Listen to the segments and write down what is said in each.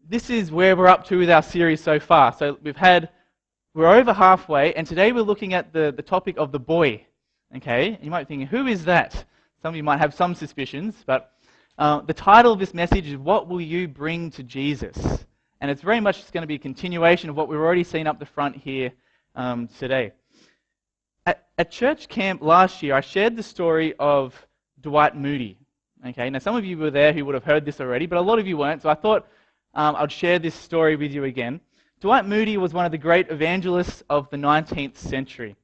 this is where we're up to with our series so far. So we're over halfway, and today we're looking at the topic of the boy. Okay, you might be thinking, who is that? Some of you might have some suspicions, but the title of this message is "What Will You Bring to Jesus?" And it's very much going to be a continuation of what we've already seen up the front here today. At church camp last year, I shared the story of Dwight Moody. Okay, now some of you were there who would have heard this already, but a lot of you weren't, so I thought I'd share this story with you again. Dwight Moody was one of the great evangelists of the 19th century.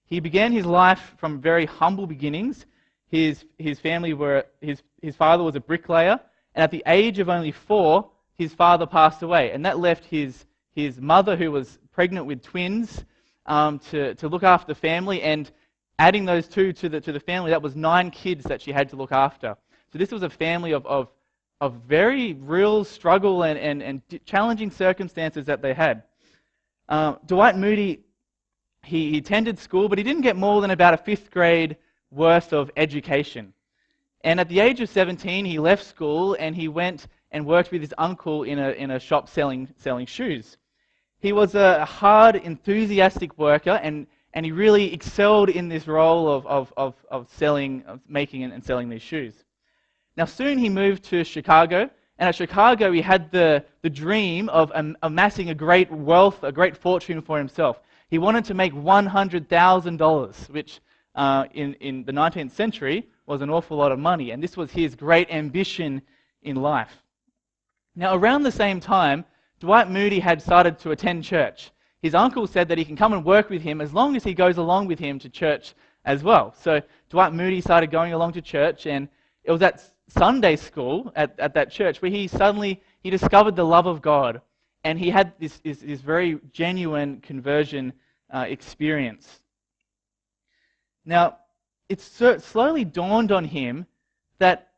He began his life from very humble beginnings. His father was a bricklayer, and at the age of only 4, his father passed away, and that left his mother, who was pregnant with twins, to look after the family, and adding those two to the family, that was 9 kids that she had to look after. So this was a family of very real struggle and challenging circumstances that they had. Dwight Moody, he attended school, but he didn't get more than about a 5th grade worth of education. And at the age of 17, he left school and he went and worked with his uncle in a shop selling shoes. He was a hard, enthusiastic worker, and he really excelled in this role of making and selling these shoes. Now soon he moved to Chicago, and at Chicago he had the dream of amassing a great wealth, a great fortune for himself. He wanted to make $100,000, which in the 19th century was an awful lot of money, and this was his great ambition in life. Now around the same time, Dwight Moody had started to attend church. His uncle said that he can come and work with him as long as he goes along with him to church as well. So Dwight Moody started going along to church, and it was at Sunday school at that church where he discovered the love of God, and he had this very genuine conversion experience. Now, it slowly dawned on him that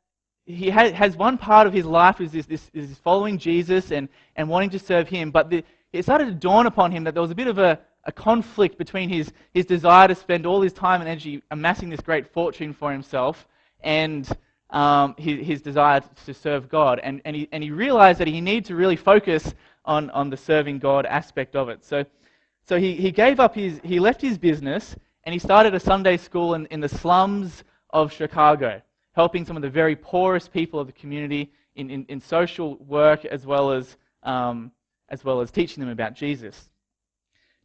he has one part of his life is following Jesus and wanting to serve him, but it started to dawn upon him that there was a bit of a conflict between his desire to spend all his time and energy amassing this great fortune for himself and his desire to serve God. And he realized that he needed to really focus on the serving God aspect of it. So he left his business and he started a Sunday school in the slums of Chicago, helping some of the very poorest people of the community in social work as well as teaching them about Jesus.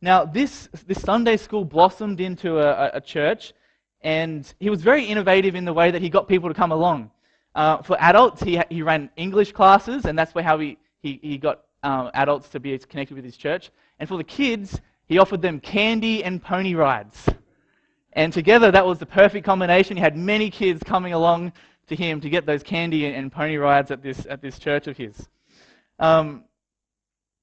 Now, this Sunday school blossomed into a church, and he was very innovative in the way that he got people to come along. For adults, he ran English classes, and that's how he got adults to be connected with his church. And for the kids, he offered them candy and pony rides. And together, that was the perfect combination. He had many kids coming along to him to get those candy and pony rides at this church of his. Now,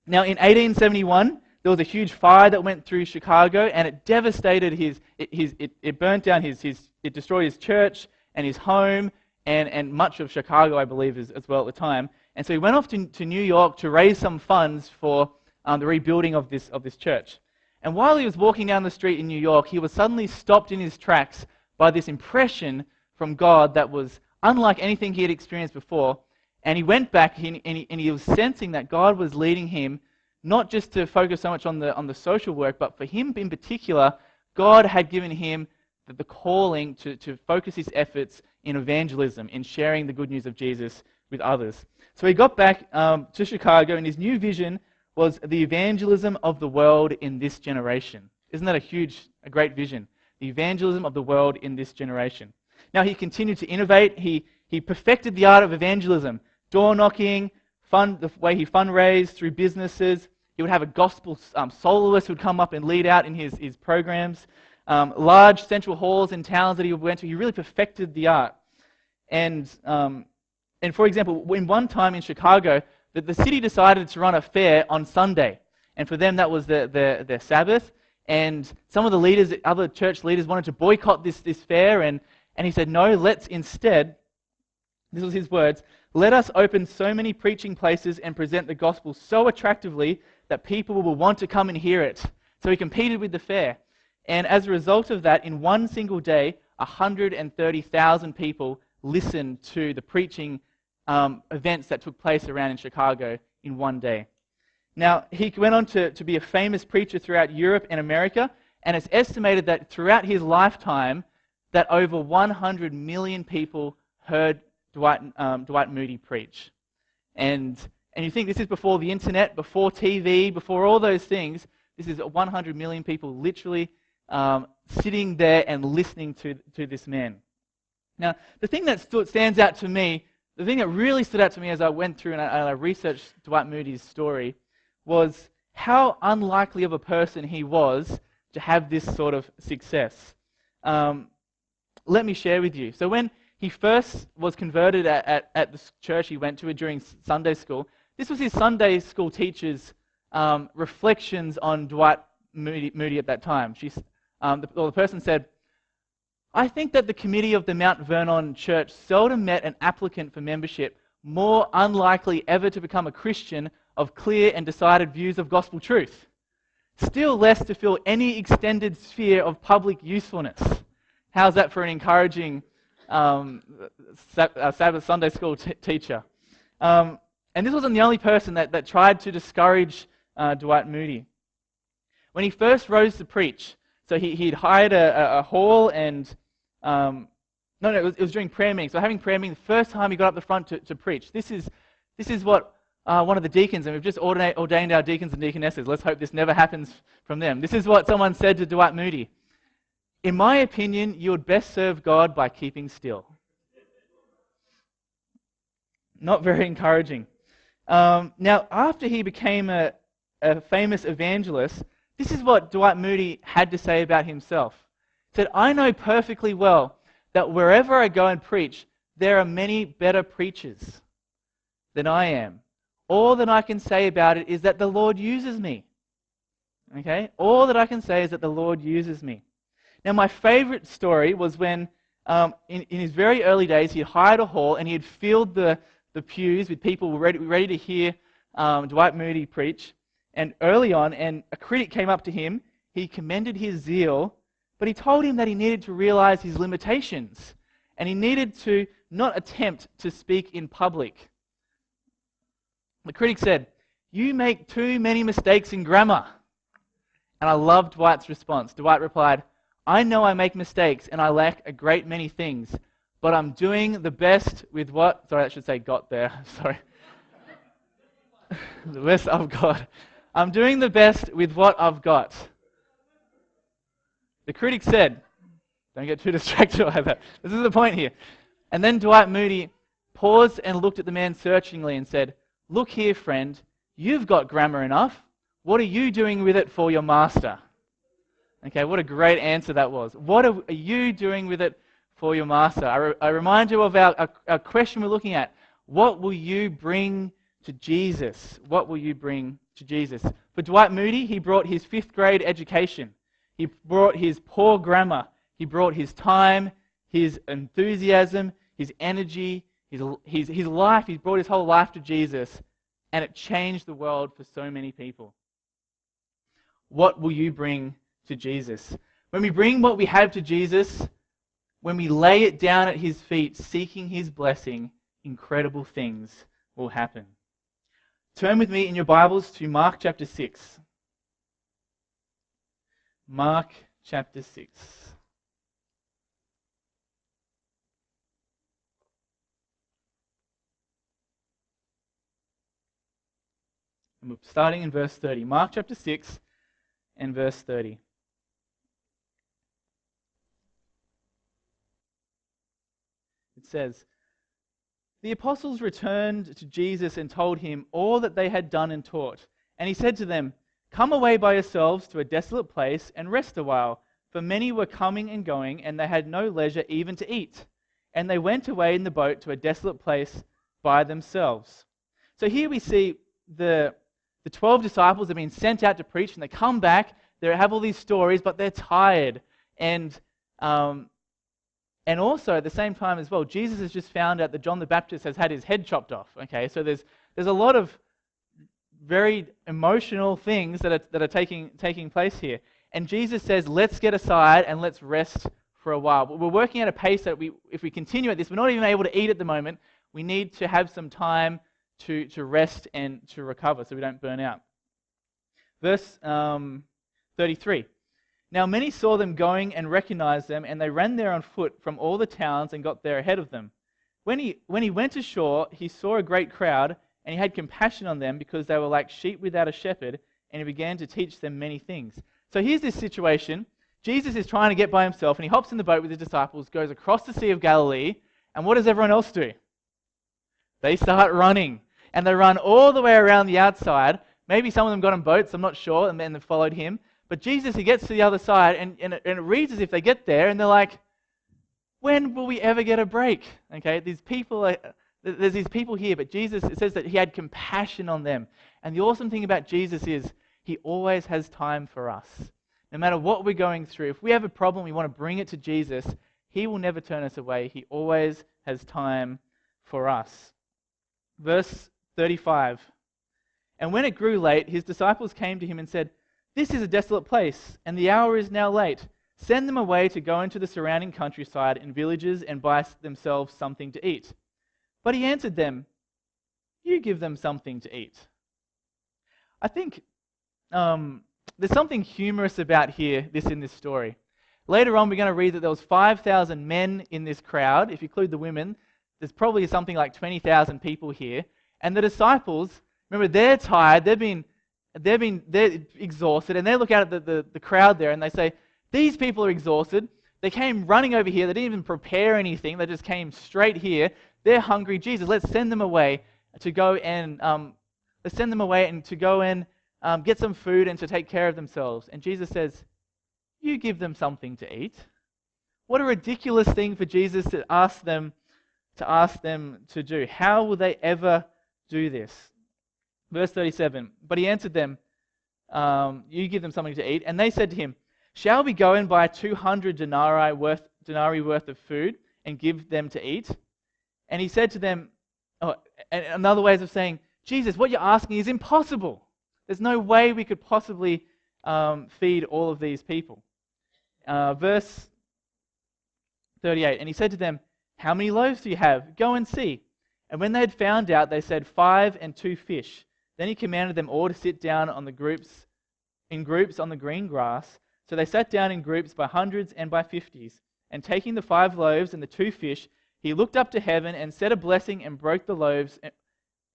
in 1871, there was a huge fire that went through Chicago, and it devastated it burnt down it destroyed his church and his home and much of Chicago, I believe, as well at the time. And so he went off to New York to raise some funds for the rebuilding of this church. And while he was walking down the street in New York, he was suddenly stopped in his tracks by this impression from God that was unlike anything he had experienced before. And he went back and he was sensing that God was leading him not just to focus so much on the social work, but for him in particular, God had given him the calling to focus his efforts in evangelism, in sharing the good news of Jesus with others. So he got back to Chicago, and his new vision was the evangelism of the world in this generation. Isn't that a great vision? The evangelism of the world in this generation. Now he continued to innovate. He perfected the art of evangelism, door knocking, the way he fundraised through businesses. He would have a gospel soloist who would come up and lead out in his programs. Large central halls in towns that he went to, he really perfected the art. And for example, in one time in Chicago, the city decided to run a fair on Sunday. And for them, that was their Sabbath. And some of the leaders, other church leaders, wanted to boycott this fair. And he said, no, let's instead, this was his words, let us open so many preaching places and present the gospel so attractively that people will want to come and hear it. So he competed with the fair. And as a result of that, in one single day, 130,000 people listened to the preaching events that took place around in Chicago in one day. Now, he went on to be a famous preacher throughout Europe and America, and it's estimated that throughout his lifetime that over 100 million people heard Dwight Moody preach. And you think this is before the internet, before TV, before all those things. This is 100 million people literally sitting there and listening to this man. Now, the thing that stands out to me, the thing that really stood out to me as I went through and I researched Dwight Moody's story was how unlikely of a person he was to have this sort of success. Let me share with you. So when he first was converted at the church he went to during Sunday school, this was his Sunday school teacher's reflections on Dwight Moody at that time. The person said, "I think that the committee of the Mount Vernon Church seldom met an applicant for membership more unlikely ever to become a Christian of clear and decided views of gospel truth, still less to fill any extended sphere of public usefulness." How's that for an encouraging Sabbath Sunday school teacher? And this wasn't the only person that tried to discourage Dwight Moody. When he first rose to preach, so he'd hired a hall and... it was during prayer meeting. So having prayer meeting, the first time he got up the front to preach. This is what one of the deacons, and we've just ordained our deacons and deaconesses. Let's hope this never happens from them. This is what someone said to Dwight Moody. "In my opinion, you would best serve God by keeping still." Not very encouraging. Now, after he became a famous evangelist, this is what Dwight Moody had to say about himself. He said, "I know perfectly well that wherever I go and preach, there are many better preachers than I am. All that I can say about it is that the Lord uses me." Okay? All that I can say is that the Lord uses me. Now, my favorite story was when, in his very early days, he had hired a hall and he had filled the pews with people ready to hear Dwight Moody preach. And early on, and a critic came up to him, he commended his zeal, but he told him that he needed to realize his limitations and he needed to not attempt to speak in public. The critic said, "You make too many mistakes in grammar." And I loved Dwight's response. Dwight replied, "I know I make mistakes and I lack a great many things, but I'm doing the best with what..." Sorry, I should say got there. Sorry. The best I've got. "I'm doing the best with what I've got." The critic said, don't get too distracted by that. This is the point here. And then Dwight Moody paused and looked at the man searchingly and said, "Look here, friend, you've got grammar enough. What are you doing with it for your master?" Okay, what a great answer that was. What are you doing with it for your master? I remind you of our question we're looking at. What will you bring to Jesus? What will you bring to Jesus? For Dwight Moody, he brought his 5th grade education. He brought his poor grammar. He brought his time, his enthusiasm, his energy, his life. He brought his whole life to Jesus, and it changed the world for so many people. What will you bring to Jesus? When we bring what we have to Jesus, when we lay it down at his feet, seeking his blessing, incredible things will happen. Turn with me in your Bibles to Mark chapter 6. Mark chapter 6. And we're starting in verse 30. Mark chapter 6 and verse 30. It says, "The apostles returned to Jesus and told him all that they had done and taught. And he said to them, 'Come away by yourselves to a desolate place and rest a while, for many were coming and going, and they had no leisure even to eat. And they went away in the boat to a desolate place by themselves.'" So here we see the 12 disciples have been sent out to preach, and they come back, they have all these stories, but they're tired. And also at the same time as well, Jesus has just found out that John the Baptist has had his head chopped off. Okay, so there's a lot of very emotional things that are taking place here. And Jesus says, "Let's get aside and let's rest for a while." But we're working at a pace that if we continue at this, we're not even able to eat at the moment. We need to have some time to rest and to recover so we don't burn out. Verse 33. Now many saw them going and recognized them, and they ran there on foot from all the towns and got there ahead of them. When he went ashore, he saw a great crowd, and he had compassion on them because they were like sheep without a shepherd, and he began to teach them many things. So here's this situation. Jesus is trying to get by himself, and he hops in the boat with his disciples, goes across the Sea of Galilee, and what does everyone else do? They start running, and they run all the way around the outside. Maybe some of them got on boats, I'm not sure, and then they followed him. But Jesus, he gets to the other side, and it reads as if they get there, and they're like, when will we ever get a break? Okay, there's these people here, but Jesus, it says that he had compassion on them. And the awesome thing about Jesus is he always has time for us. No matter what we're going through, if we have a problem, we want to bring it to Jesus, he will never turn us away. He always has time for us. Verse 35. And when it grew late, his disciples came to him and said, "This is a desolate place, and the hour is now late. Send them away to go into the surrounding countryside and villages and buy themselves something to eat." But he answered them, "You give them something to eat." I think there's something humorous about in this story. Later on, we're going to read that there was 5,000 men in this crowd. If you include the women, there's probably something like 20,000 people here. And the disciples, remember, they're tired, they're exhausted, and they look out at the crowd there and they say, these people are exhausted. They came running over here. They didn't even prepare anything. They just came straight here. They're hungry. Jesus, let's send them away to go and get some food and to take care of themselves. And Jesus says, "You give them something to eat." What a ridiculous thing for Jesus to ask them to do. How will they ever do this? Verse 37. But he answered them, "You give them something to eat." And they said to him, "Shall we go and buy 200 denarii worth of food and give them to eat?" And he said to them, and another way of saying, Jesus, what you're asking is impossible. There's no way we could possibly feed all of these people. Verse 38, and he said to them, "How many loaves do you have? Go and see." And when they had found out, they said, 5 and 2 fish. Then he commanded them all to sit down in groups on the green grass. So they sat down in groups by hundreds and by 50s. And taking the 5 loaves and the 2 fish, he looked up to heaven and said a blessing and broke the loaves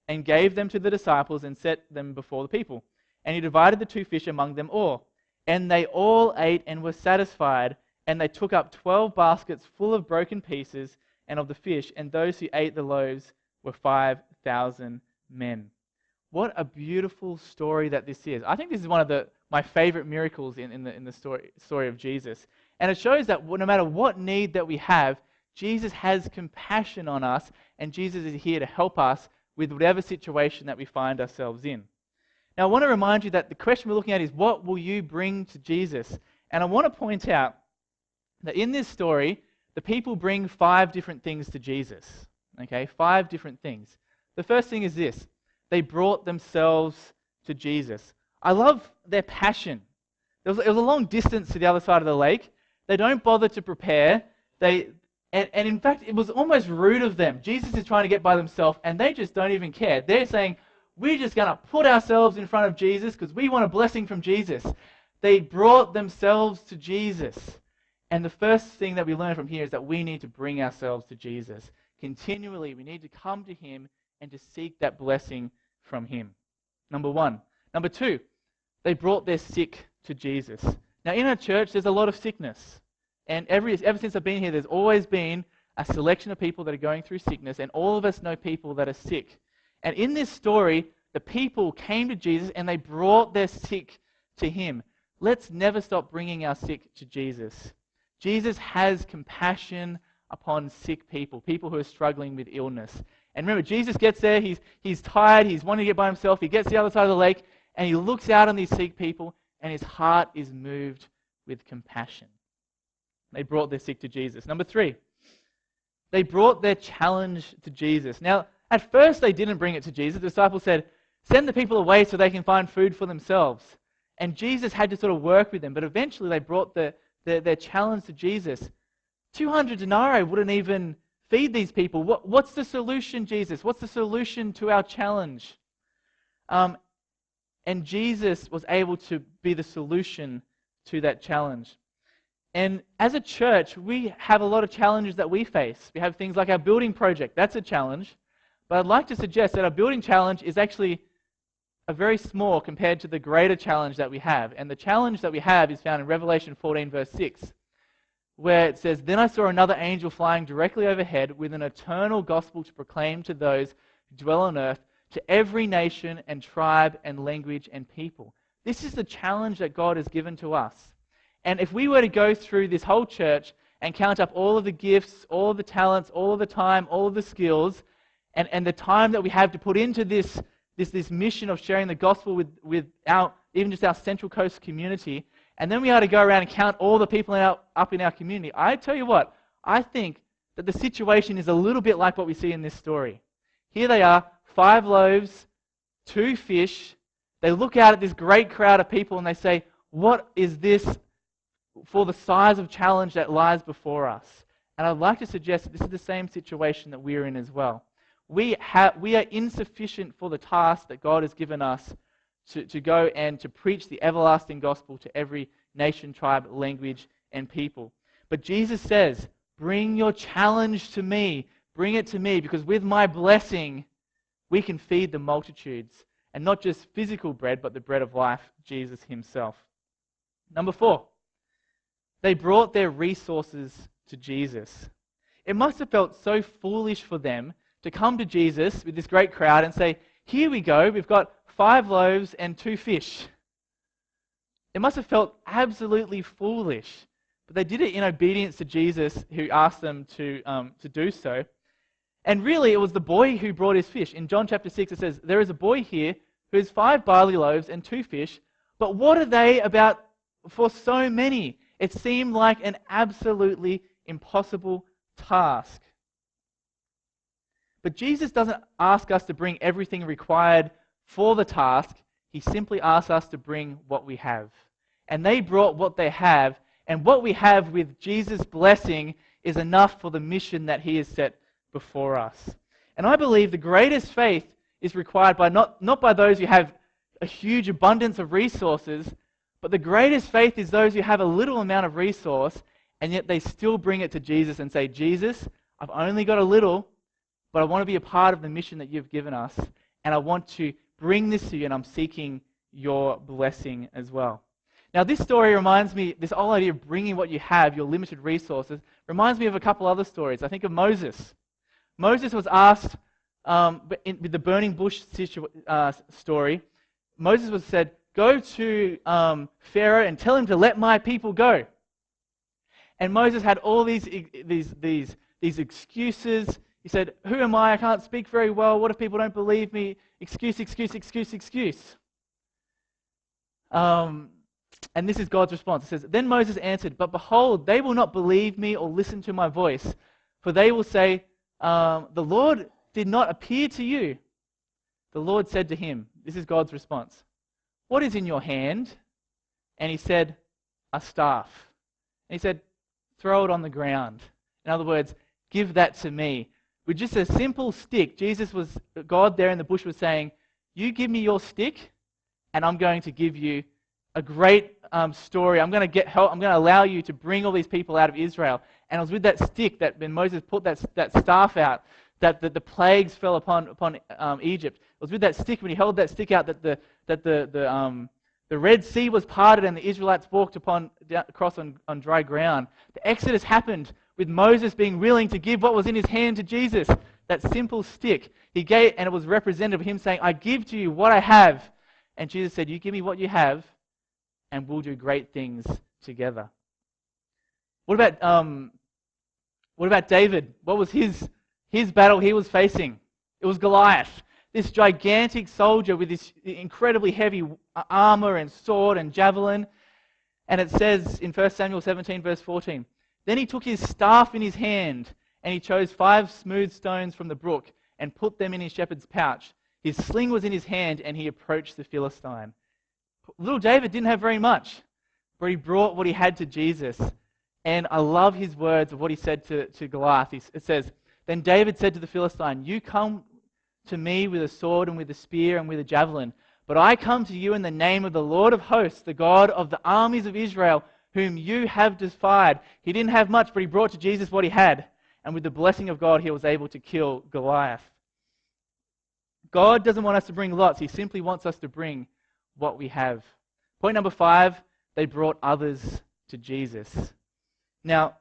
and gave them to the disciples and set them before the people. And he divided the 2 fish among them all. And they all ate and were satisfied. And they took up 12 baskets full of broken pieces and of the fish. And those who ate the loaves were 5,000 men. What a beautiful story that this is. I think this is one of my favorite miracles in the story of Jesus. And it shows that no matter what need that we have, Jesus has compassion on us, and Jesus is here to help us with whatever situation that we find ourselves in. Now, I want to remind you that the question we're looking at is, what will you bring to Jesus? And I want to point out that in this story, the people bring 5 different things to Jesus. Okay, 5 different things. The first thing is this. They brought themselves to Jesus. I love their passion. It was a long distance to the other side of the lake. They don't bother to prepare. And in fact, it was almost rude of them. Jesus is trying to get by themselves, and they just don't even care. They're saying, we're just going to put ourselves in front of Jesus because we want a blessing from Jesus. They brought themselves to Jesus. And the first thing that we learn from here is that we need to bring ourselves to Jesus. Continually, we need to come to him and to seek that blessing from him. Number 1. Number 2, they brought their sick to Jesus. Now, in our church, there's a lot of sickness. And ever since I've been here, there's always been a selection of people that are going through sickness, and all of us know people that are sick. And in this story, the people came to Jesus and they brought their sick to him. Let's never stop bringing our sick to Jesus. Jesus has compassion upon sick people, people who are struggling with illness. And remember, Jesus gets there, he's tired, he's wanting to get by himself, he gets to the other side of the lake, and he looks out on these sick people, and his heart is moved with compassion. They brought their sick to Jesus. Number 3, they brought their challenge to Jesus. Now, at first they didn't bring it to Jesus. The disciples said, send the people away so they can find food for themselves. And Jesus had to sort of work with them, but eventually they brought their challenge to Jesus. 200 denarii wouldn't even feed these people. What's the solution, Jesus? What's the solution to our challenge? And Jesus was able to be the solution to that challenge. And as a church, we have a lot of challenges that we face. We have things like our building project. That's a challenge. But I'd like to suggest that our building challenge is actually a very small compared to the greater challenge that we have. And the challenge that we have is found in Revelation 14, verse 6, where it says, "Then I saw another angel flying directly overhead with an eternal gospel to proclaim to those who dwell on earth, to every nation and tribe and language and people." This is the challenge that God has given to us. And if we were to go through this whole church and count up all of the gifts, all of the talents, all of the time, all of the skills, and the time that we have to put into this mission of sharing the gospel with our, even just our Central Coast community, and then we are to go around and count all the people up in our community, I tell you what, I think that the situation is a little bit like what we see in this story. Here they are, 5 loaves, 2 fish. They look out at this great crowd of people and they say, what is this for the size of challenge that lies before us? And I'd like to suggest that this is the same situation that we're in as well. We are insufficient for the task that God has given us to go and to preach the everlasting gospel to every nation, tribe, language, and people. But Jesus says, bring your challenge to me. Bring it to me, because with my blessing, we can feed the multitudes. And not just physical bread, but the bread of life, Jesus himself. Number 4, they brought their resources to Jesus. It must have felt so foolish for them to come to Jesus with this great crowd and say, here we go, we've got 5 loaves and 2 fish. It must have felt absolutely foolish. But they did it in obedience to Jesus, who asked them to do so. And really, it was the boy who brought his fish. In John chapter 6, it says, there is a boy here who has 5 barley loaves and 2 fish, but what are they about for so many? It seemed like an absolutely impossible task. But Jesus doesn't ask us to bring everything required for the task. He simply asks us to bring what we have. And they brought what they have, and what we have with Jesus' blessing is enough for the mission that he has set before us. And I believe the greatest faith is required by not by those who have a huge abundance of resources, but the greatest faith is those who have a little amount of resource, and yet they still bring it to Jesus and say, Jesus, I've only got a little, but I want to be a part of the mission that you've given us, and I want to bring this to you, and I'm seeking your blessing as well. Now, this story reminds me, this whole idea of bringing what you have, your limited resources, reminds me of a couple other stories. I think of Moses. Moses was asked, with the burning bush story, Moses was said, go to Pharaoh and tell him to let my people go. And Moses had all these excuses. He said, who am I? I can't speak very well. What if people don't believe me? Excuse. And this is God's response. It says, then Moses answered, but behold, they will not believe me or listen to my voice, for they will say, the Lord did not appear to you. The Lord said to him, this is God's response, what is in your hand? And he said, a staff. And he said, throw it on the ground. In other words, give that to me. With just a simple stick, God there in the bush was saying, you give me your stick, and I'm going to give you a great story. I'm going to allow you to bring all these people out of Israel. And it was with that stick that when Moses put that staff out, that the plagues fell upon Egypt. It was with that stick, when he held that stick out, that the Red Sea was parted and the Israelites walked across on dry ground. The Exodus happened with Moses being willing to give what was in his hand to Jesus, that simple stick. He gave, and it was representative of him saying, I give to you what I have. And Jesus said, you give me what you have, and we'll do great things together. What about David? What was his battle he was facing? It was Goliath, this gigantic soldier with this incredibly heavy armor and sword and javelin. And it says in 1 Samuel 17, verse 14, then he took his staff in his hand, and he chose 5 smooth stones from the brook and put them in his shepherd's pouch. His sling was in his hand, and he approached the Philistine. Little David didn't have very much, but he brought what he had to Jesus. And I love his words of what he said to Goliath. It says Then David said to the Philistine, "You come to me with a sword and with a spear and with a javelin, but I come to you in the name of the Lord of hosts, the God of the armies of Israel, whom you have defied." He didn't have much, but he brought to Jesus what he had. And with the blessing of God, he was able to kill Goliath. God doesn't want us to bring lots. He simply wants us to bring what we have. Point number 5, they brought others to Jesus. Now,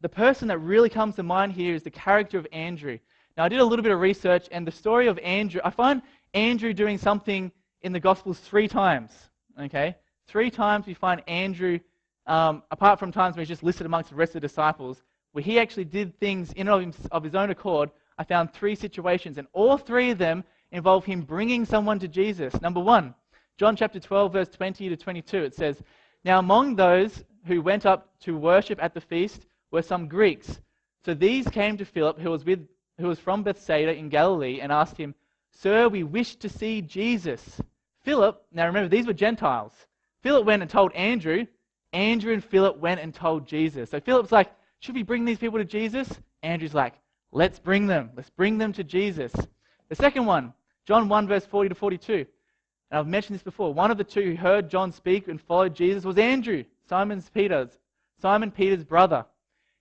the person that really comes to mind here is the character of Andrew. Now, I did a little bit of research, and the story of Andrew, I find Andrew doing something in the Gospels 3 times. Okay? 3 times we find Andrew, apart from times when he's just listed amongst the rest of the disciples, where he actually did things in of his own accord. I found 3 situations, and all 3 of them involve him bringing someone to Jesus. Number 1, John chapter 12, verse 20 to 22, it says, "Now among those who went up to worship at the feast were some Greeks. So these came to Philip, who was from Bethsaida in Galilee, and asked him, 'Sir, we wish to see Jesus.' Philip," now remember, these were Gentiles. Philip went and told Andrew. Andrew and Philip went and told Jesus. So Philip's like, "Should we bring these people to Jesus?" Andrew's like, "Let's bring them. Let's bring them to Jesus." The second one, John 1, verse 40 to 42. And I've mentioned this before. One of the 2 who heard John speak and followed Jesus was Andrew, Simon Peter's brother.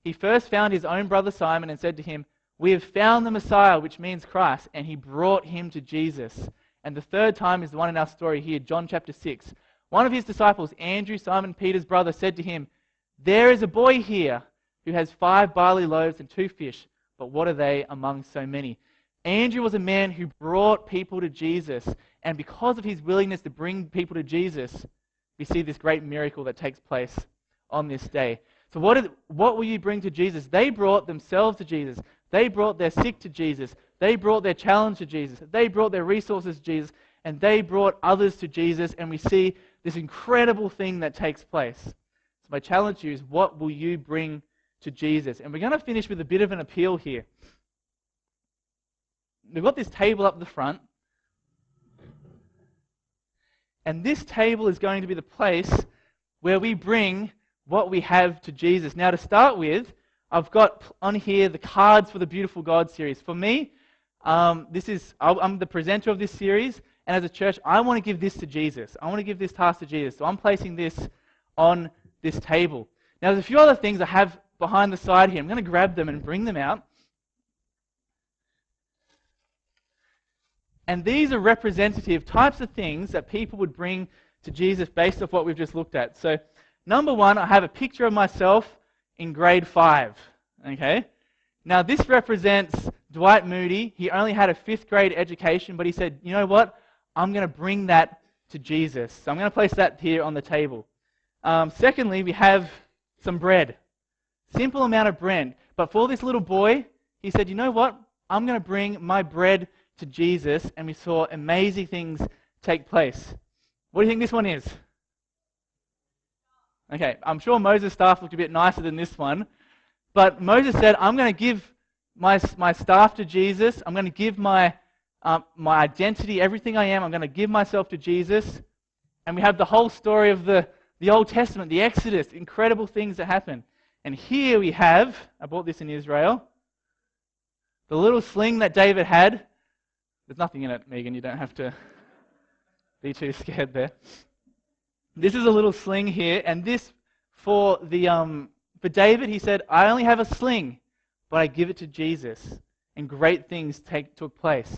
He first found his own brother Simon and said to him, "We have found the Messiah," which means Christ, and he brought him to Jesus. And the third time is the one in our story here, John chapter 6. One of his disciples, Andrew, Simon Peter's brother, said to him, "There is a boy here who has 5 barley loaves and 2 fish, but what are they among so many?" Andrew was a man who brought people to Jesus, and because of his willingness to bring people to Jesus, we see this great miracle that takes place on this day. So what will you bring to Jesus? They brought themselves to Jesus. They brought their sick to Jesus. They brought their challenge to Jesus. They brought their resources to Jesus, and they brought others to Jesus, and we see this incredible thing that takes place. So my challenge to you is, what will you bring to Jesus? And we're going to finish with a bit of an appeal here. We've got this table up the front, and this table is going to be the place where we bring what we have to Jesus. Now, to start with, I've got on here the cards for the Beautiful God series. For me, I'm the presenter of this series, and as a church, I want to give this to Jesus. I want to give this task to Jesus. So I'm placing this on this table. Now, there's a few other things I have behind the side here. I'm going to grab them and bring them out. And these are representative types of things that people would bring to Jesus based off what we've just looked at. So, number 1, I have a picture of myself in grade 5. Okay? Now, this represents Dwight Moody. He only had a 5th grade education, but he said, "You know what? I'm going to bring that to Jesus." So I'm going to place that here on the table. Secondly, we have some bread. Simple amount of bread. But for this little boy, he said, "You know what? I'm going to bring my bread to Jesus," and we saw amazing things take place. What do you think this one is? Okay, I'm sure Moses' staff looked a bit nicer than this one, but Moses said, "I'm going to give my staff to Jesus. I'm going to give my identity, everything I am, I'm going to give myself to Jesus." And we have the whole story of the Old Testament, the Exodus, incredible things that happen. And here we have, I bought this in Israel, the little sling that David had. There's nothing in it, Megan, you don't have to be too scared there. This is a little sling here, and this for David, he said, "I only have a sling, but I give it to Jesus." And great things took place.